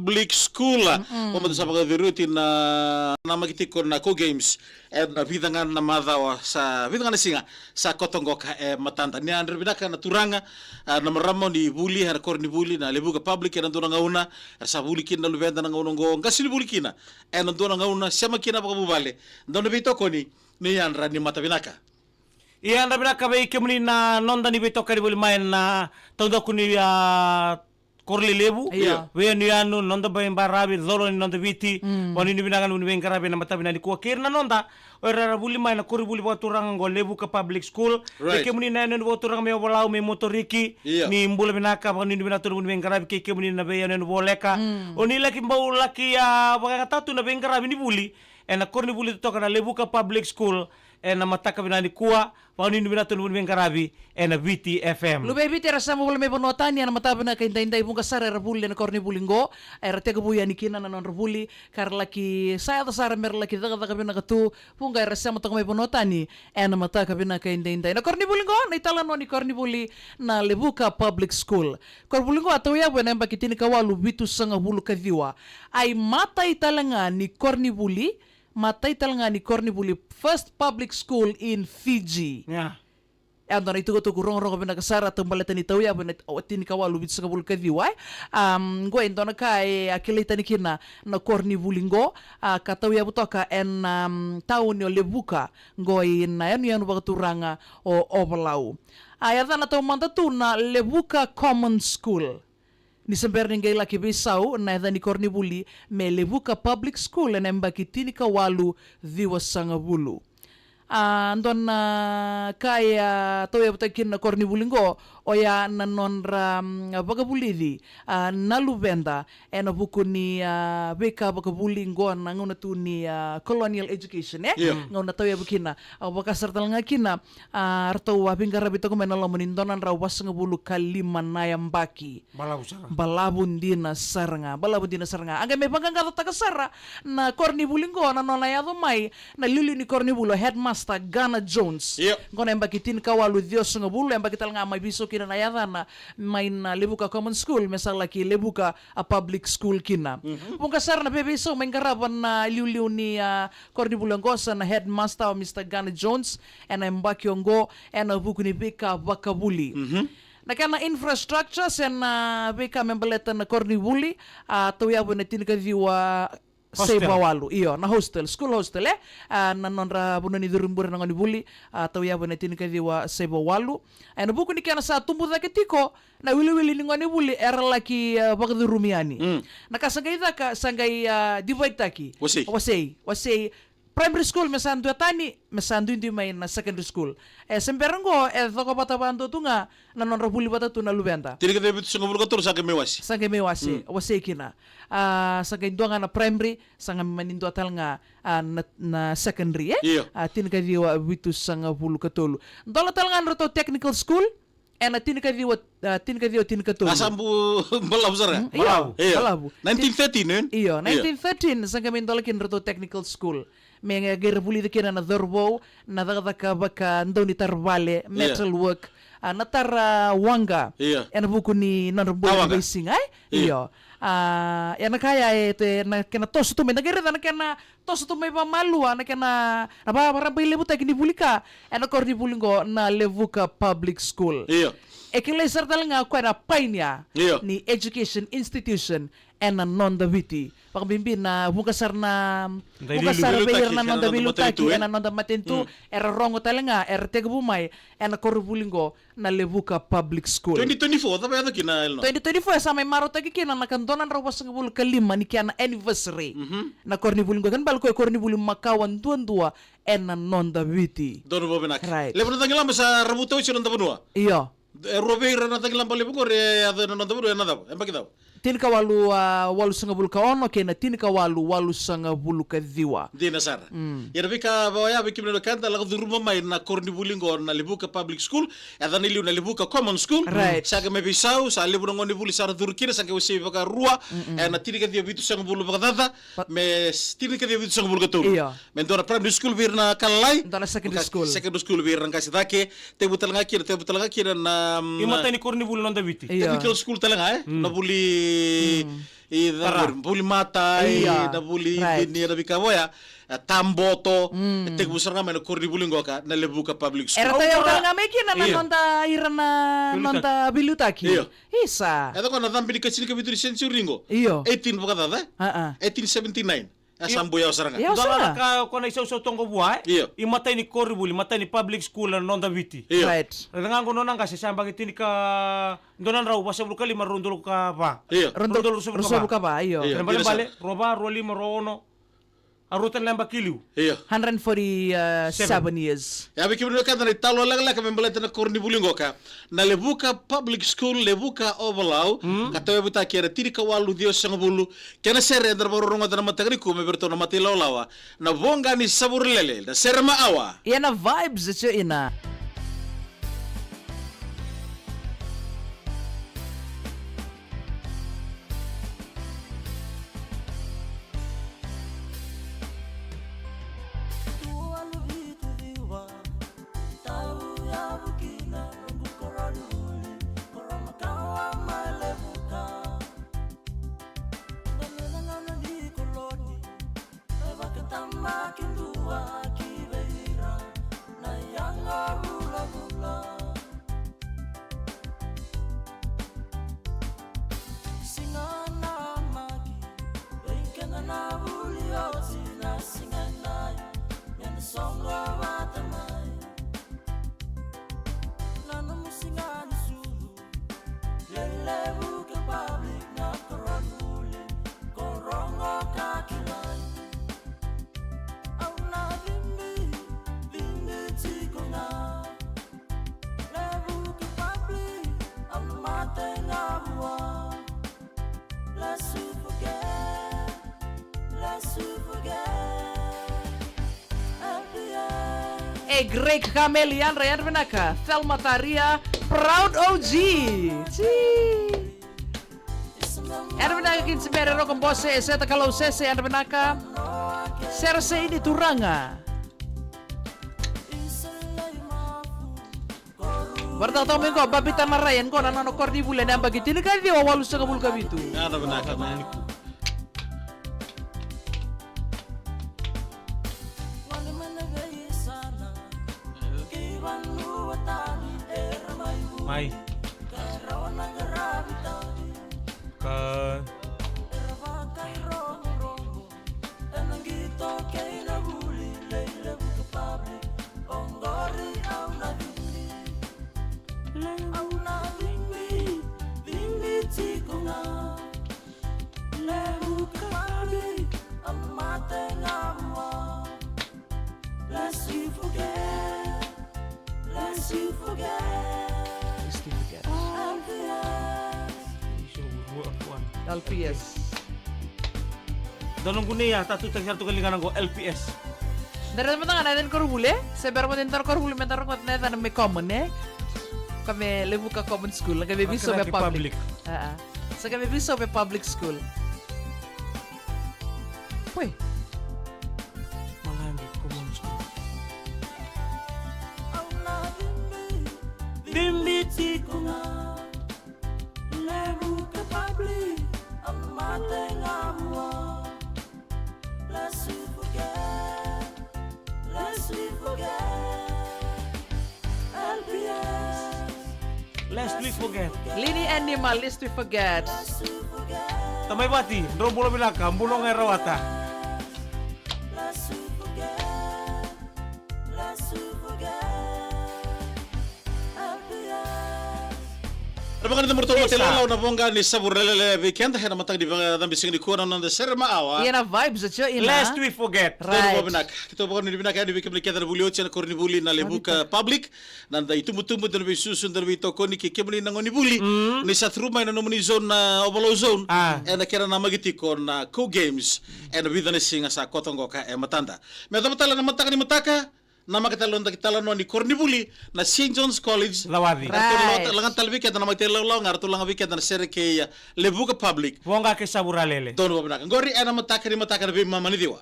Public School. Pamata sa mga viruti na namakitiko na co-games na vidangan na madhawa sa vidangan na singa sa Kotonggok matanda. Ni Andrew Binaka na turanga na maramo ni Buli, harakor ni Buli na Lebuga Public nandun nga una sa bulikin na lubenda ng unong goong kasi ni Bulikina nandun nga una siya magkina pakabubali. Doon na bito ko ni Andra ni Mata Binaka. Iya anda bina kabe kemuni na nonda ni beto kari boli main na tauda kuni korli lebu we ni anu nonda bayin barabi zolo ni nonda viti wani ni bina kan uni ben karabe na mata bina di kuakir na nonda ora buli main na kori buli baturang go lebu ka public school kemuni na anu baturang me bolau me motoriki ni mbula bina ka wani ni bina tur uni ben karabe kemuni na be anu boleka oni laki mbau laki ya bakata tu na ben karabe ni buli ena korni buli to kana lebu ka public school ena mataka binani kuwa wani ni bina tulun ben karabi ena VT FM lu baby tera sama wala me bonotani ana mataba na kainda inda ibunga sara rabuli na korni bulingo era tega buya nikina na non rabuli karlaki saya da sara mer laki daga daga bina katu punga era sama to me bonotani ena mataka bina kainda inda na korni bulingo na itala no ni korni buli na lebuka public school korni bulingo atau ya bena mbakitini kawalu bitu sanga bulu kadhiwa ai mata italanga ni korni buli matay talanga ni Korni Buli first public school in Fiji. Ando na ito ko kurong-rong ko nakasara tumbalatan ni Tawya ben tin kawalu bit sa kabul kadiway. Go endo na kay akilita ni kina na Korni Bulingo katawya butoka en taon ni Lebuka go in yan yan bagaturanga o Obalau. Ayata na to mandatu na Lebuka Common School. Ni sember ningai laki bisau na edha ni Korni Buli me Lebuka Public School na mbakitini kawalu dhiwa sangabulu. Andon kaya toya butakin na Korni Bulingo oya na nonra bagabulidi na lubenda ena buku ni beka bagabulingo na nguna tu ni colonial education nguna toya bukina baka sartal nga kina arto wabinga rabito ko menalo menindonan rawas ngabulu kalima nayambaki balabun dina saranga anga me bangga ngata takasara na Korni Bulingo na nonayado mai na lili ni Korni Bulo headmaster Ghana Jones ngona embakitin kawalu dios ngabulu embakital nga may biso kina na yadana may na Lebuka Common School mesala ki Lebuka a public school kina kung kasar na bebe so may garaban na liu ni Korni Bulangosa na headmaster Mr. Ghana Jones and embakyongo and buku ni Beka Bakabuli na kana infrastructure sen Beka membeleta na Korni Buli tuya bu na tinkaviwa Seba walu na hostel school hostel na nonra bunani durumbur na ngoni buli atau ya bonetin ka diwa Seba walu ana buku ni kana sa tumbu da ketiko na wili ni ngoni buli era laki bagdu rumiani na kasangay ka sangay divide taki wasay primary school mesandu atani mesandu hindi may na secondary school semperango thoko batabando tunga na nonra buli batatu na lubenda tiri ka debit sa ngabul katur sa mewasi wasay kina sa gaindwa nga na primary sa nga manindo atal nga na secondary tin ka diwa bitu sa nga bulu katulu dola tal nga roto technical school tin ka diwa tin ka tulu asambu balabu sara balabu 1913 1913 sa nga mindola kin roto technical school menga gerbuli de kina na dorbo na daga baka ndoni tarbale metal work natar wanga ena buku ni non basing ena kaya na kena tosu tu na gereda na kena tosu tu may pamalu na kena na para lebu ta kini bulika ena Korni Bulingo na Lebuka Public School ekile sartal nga kwa na painya ni education institution ena nonda viti pakabimbi na bukasar bayar na nonda bilutaki ena nonda matentu era rongo talanga era tegabumay ena Korni Bulingo na Lebuka Public School 2024 tapi ato kina elno 2024 sa may maro tagi kina nakandonan rawas ng bulu kalima ni kina anniversary na Korni Bulingo kan balko Korni Bulingo makawan duan-dua ena nonda viti dono bobenak lebron tangilam sa rabuto iso nonda bunua Robeira na tangilam palibu ko re ada nonda bunua nada empakitaw tinika walu sanga bulu ka ono kena tinika walu sanga bulu ka diwa dina sara ya bika bawaya biki meno kanta la duruma mai na Korni Bulingo na Lebuka Public School ada ni liu na Lebuka Common School saga me bisau sa lebu ngoni buli sara durkina sanga wese baka rua na tinika dia bitu sanga bulu baka dada me tinika dia bitu sanga bulu ka tulu men dona primary school vir na kalai dona secondary school vir na kasidake te butal ngakira na imata ni Korni Buli nonda viti technical school talanga na buli buli matai Iya, na buli right. ni na bikaboya tamboto tek busar nga na korni buli ngoka na lebuka public school. Era tayo Ora. nga mekin na Iya. nonta irana nonta bilutaki. Iya. Isa. Ito ko na dhambi ni kasini ka bitu sensu ringo. Iyo. 18 baka dada? 1879. Asambo yaw saranga. Yaw Dala sara. ka kona isaw sa tonggo buhay. Iyo. Imatay ni Corribuli, imatay ni public school na nonda viti. Iyo. Right. Rengang ko nonang kasi siyang bakit ini ka donan raw basa bulu kali marundul ka pa. Iyo. Rondol Ruso buka ba? Iyo. Iya. Bale roba roli marono. Arutan lamba kiliw. Iyo. 147 years. Ya biki bino kada na talo lagla ka membaleta na korni buli ngoka na lebuka public school lebuka overlaw katawe buta kera tiri ka walu dio sang bulu kena sere ndar boronga dana matagri ku me berto na matilo lawa na bonga ni sabur lele na serma awa. Yan na vibes ito ina. Greg Kamelian Rayan Benaka, Thelma Taria, Proud OG. Yan Benaka kin sibere ro kombose eseta kalau sese yan Benaka. Serse ini turanga. Barta tau mingko babita na Rayan ko na no kordi bulan yang bagi tini kan dia wawalu sa kabul kabitu. Ya na benaka na. Mai. Ka LPS. Dalong guni ya tatu satu kali ko LPS. Dari teman-teman ada yang korbule, sebar mo tentar korbule mentar ko na tan me common kami lebu ka common school, kami biso be public. So kami biso be public school. Woi. Malangi common school. Bimbiti ko nga lebu ka public. Lest we forget. Lini animal lest we forget. Tamay bati, ndrobulo bilaka, mbulong erawata. Rabakan itu mertua telalaw na bonga ni sabur lele weekend hena matang di banga dambi sing di kuana nanda serma awa. Yan na vibes at ina. Lest we forget. Right. Kita bukan di binak di weekend kita bulio cina korni buli na lebuka public nanda itu mutu dan bi susun dan bi toko ni kemuni nangoni buli ni satruma na nomuni zone na overload zone ena kera na magiti kon na co games ena bidane singa sa kotongo ka matanda. Meta matala na mataka ni mataka nama kita lonta kita lawan di Cornibuli na St. John's College Lawadi. Right. Langan talbi kita nama kita lawan ngartu langan kita na serke ya lebuka public Wonga ke sabura lele. don wabnak ngori ana mataka ni bi mama ni diwa